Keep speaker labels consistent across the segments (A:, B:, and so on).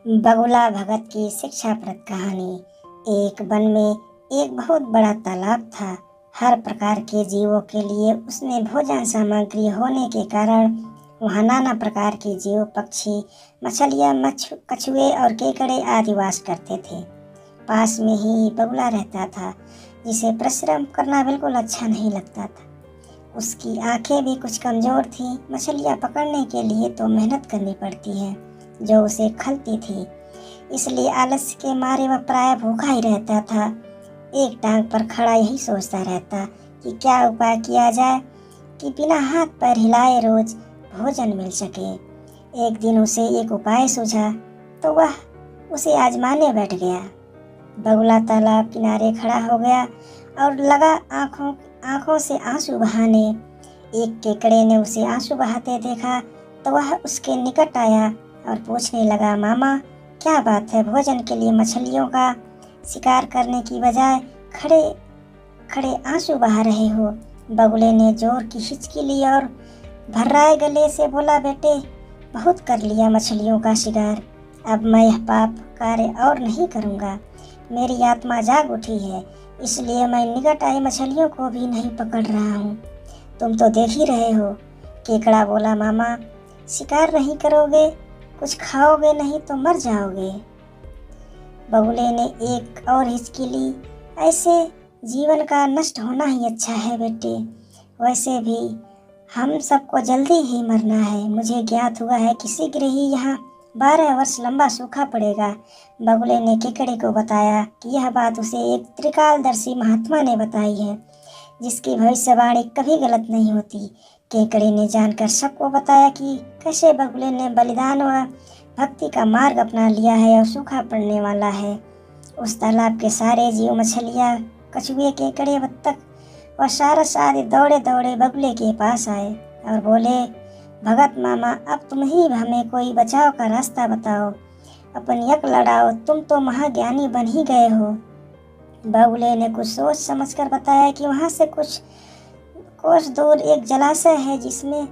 A: बगुला भगत की शिक्षाप्रद कहानी। एक वन में एक बहुत बड़ा तालाब था। हर प्रकार के जीवों के लिए उसमें भोजन सामग्री होने के कारण वहाँ नाना प्रकार के जीव, पक्षी, मछलियाँ, कछुए और केकड़े आदि वास करते थे। पास में ही बगुला रहता था, जिसे परिश्रम करना बिल्कुल अच्छा नहीं लगता था। उसकी आंखें भी कुछ कमजोर थीं। मछलियाँ पकड़ने के लिए तो मेहनत करनी पड़ती है, जो उसे खलती थी, इसलिए आलस्य के मारे वह प्राय भूखा ही रहता था। एक टांग पर खड़ा यही सोचता रहता कि क्या उपाय किया जाए कि बिना हाथ पैर हिलाए रोज भोजन मिल सके। एक दिन उसे एक उपाय सूझा तो वह उसे आजमाने बैठ गया। बगुला तालाब किनारे खड़ा हो गया और लगा आंखों से आंसू बहाने। एक केकड़े ने उसे आंसू बहाते देखा तो वह उसके निकट आया और पूछने लगा, मामा क्या बात है, भोजन के लिए मछलियों का शिकार करने की बजाय खड़े खड़े आंसू बहा रहे हो। बगुले ने जोर की हिचकी ली और भर्राए गले से बोला, बेटे बहुत कर लिया मछलियों का शिकार, अब मैं यह पाप कार्य और नहीं करूँगा। मेरी आत्मा जाग उठी है, इसलिए मैं निकट आई मछलियों को भी नहीं पकड़ रहा हूँ। तुम तो देख ही रहे हो। केकड़ा बोला, मामा शिकार नहीं करोगे, कुछ खाओगे नहीं तो मर जाओगे। बगुले ने एक और हिचकी ली, ऐसे जीवन का नष्ट होना ही अच्छा है बेटे, वैसे भी हम सबको जल्दी ही मरना है। मुझे ज्ञात हुआ है कि शीघ्र ही यहाँ 12 वर्ष लंबा सूखा पड़ेगा। बगुले ने केकड़े को बताया कि यह बात उसे एक त्रिकालदर्शी महात्मा ने बताई है, जिसकी भविष्यवाणी कभी गलत नहीं होती। केकड़े ने जानकर सबको बताया कि कैसे बगुले ने बलिदान व भक्ति का मार्ग अपना लिया है और सूखा पड़ने वाला है। उस तालाब के सारे जीव, मछलियाँ, कछुए, केकड़े, बत्तख व सारस आदि दौड़े दौड़े बगुले के पास आए और बोले, भगत मामा अब तुम ही हमें कोई बचाव का रास्ता बताओ, अपन यक लड़ाओ, तुम तो महाज्ञानी बन ही गए हो। बगुले ने कुछ सोच समझकर बताया कि वहाँ से कुछ कोस दूर एक जलाशय है, जिसमें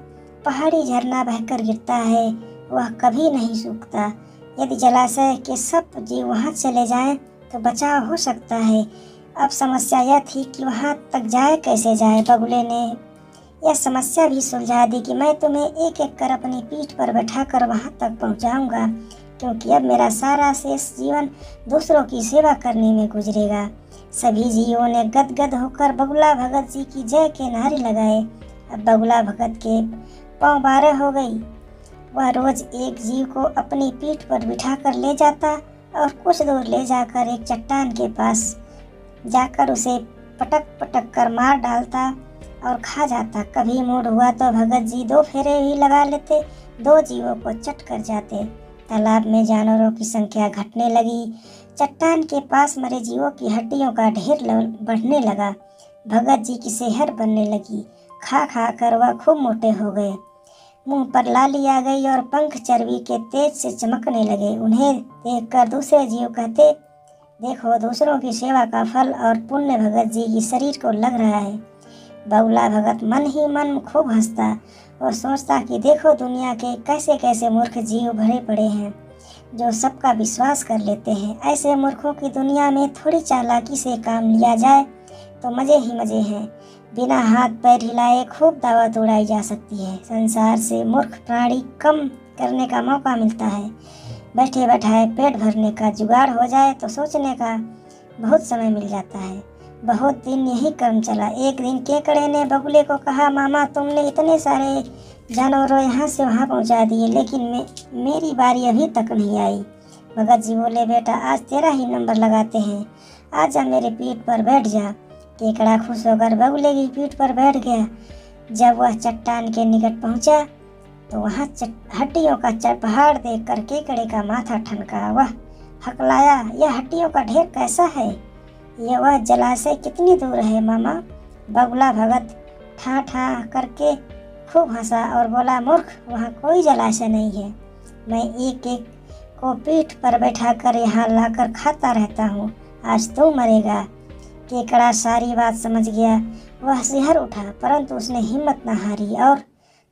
A: पहाड़ी झरना बहकर गिरता है, वह कभी नहीं सूखता। यदि जलाशय के सब जीव वहाँ चले जाएं तो बचाव हो सकता है। अब समस्या यह थी कि वहाँ तक जाए कैसे जाए। बगुले ने यह समस्या भी सुलझा दी कि मैं तुम्हें एक एक कर अपनी पीठ पर बैठाकर वहाँ तक पहुँचाऊँगा, क्योंकि अब मेरा सारा शेष जीवन दूसरों की सेवा करने में गुजरेगा। सभी जीवों ने गदगद होकर बगुला भगत जी की जय के नारे लगाए। अब बगुला भगत के पाँव 12 हो गई। वह रोज एक जीव को अपनी पीठ पर बिठाकर ले जाता और कुछ दूर ले जाकर एक चट्टान के पास जाकर उसे पटक पटक कर मार डालता और खा जाता। कभी मूड हुआ तो भगत जी 2 फेरे भी लगा लेते, 2 जीवों को चट कर जाते। तालाब में जानवरों की संख्या घटने लगी। चट्टान के पास मरे जीवों की हड्डियों का ढेर बढ़ने लगा। भगत जी की सेहत बनने लगी। खा खा कर वह खूब मोटे हो गए। मुंह पर लाली आ गई और पंख चर्बी के तेज से चमकने लगे। उन्हें देखकर दूसरे जीव कहते, देखो दूसरों की सेवा का फल और पुण्य भगत जी की शरीर को लग रहा है। बगुला भगत मन ही मन खूब हंसता और सोचता कि देखो दुनिया के कैसे कैसे मूर्ख जीव भरे पड़े हैं, जो सबका विश्वास कर लेते हैं। ऐसे मूर्खों की दुनिया में थोड़ी चालाकी से काम लिया जाए तो मज़े ही मज़े हैं। बिना हाथ पैर हिलाए खूब दावत उड़ाई जा सकती है। संसार से मूर्ख प्राणी कम करने का मौका मिलता है। बैठे बैठाए पेट भरने का जुगाड़ हो जाए तो सोचने का बहुत समय मिल जाता है। बहुत दिन यही क्रम चला। एक दिन केकड़े ने बगुले को कहा, मामा तुमने इतने सारे जानवरों यहाँ से वहाँ पहुँचा दिए, लेकिन मेरी बारी अभी तक नहीं आई। भगत जी बोले, बेटा आज तेरा ही नंबर लगाते हैं, आजा मेरे पीठ पर बैठ जा। केकड़ा खुश होकर बगुले की पीठ पर बैठ गया। जब वह चट्टान के निकट पहुँचा तो वहाँ हड्डियों का पहाड़ देखकर केकड़े का माथा ठनका। वह हकलाया, यह हड्डियों का ढेर कैसा है? यह वह जलाशय कितनी दूर है मामा? बगुला भगत ठा ठा करके खूब हंसा और बोला, मूर्ख वहाँ कोई जलाशय नहीं है। मैं एक एक को पीठ पर बैठाकर यहाँ लाकर खाता रहता हूँ। आज तू मरेगा। केकड़ा सारी बात समझ गया। वह सिहर उठा, परंतु उसने हिम्मत न हारी और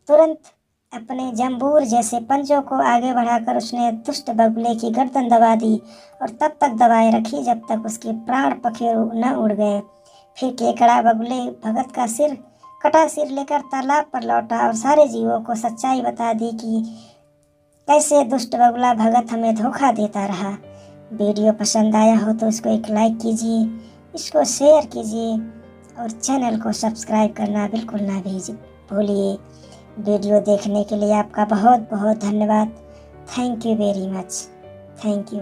A: तुरंत अपने जंबूर जैसे पंजों को आगे बढ़ाकर उसने दुष्ट बगुले की गर्दन दबा दी और तब तक दबाए रखी जब तक उसके प्राण पखेरु न उड़ गए। फिर केकड़ा बगुले भगत का कटा सिर लेकर तालाब पर लौटा और सारे जीवों को सच्चाई बता दी कि कैसे दुष्ट बगुला भगत हमें धोखा देता रहा। वीडियो पसंद आया हो तो इसको एक लाइक कीजिए, इसको शेयर कीजिए और चैनल को सब्सक्राइब करना बिल्कुल ना भूलिए। वीडियो देखने के लिए आपका बहुत बहुत धन्यवाद। Thank you very much. Thank you.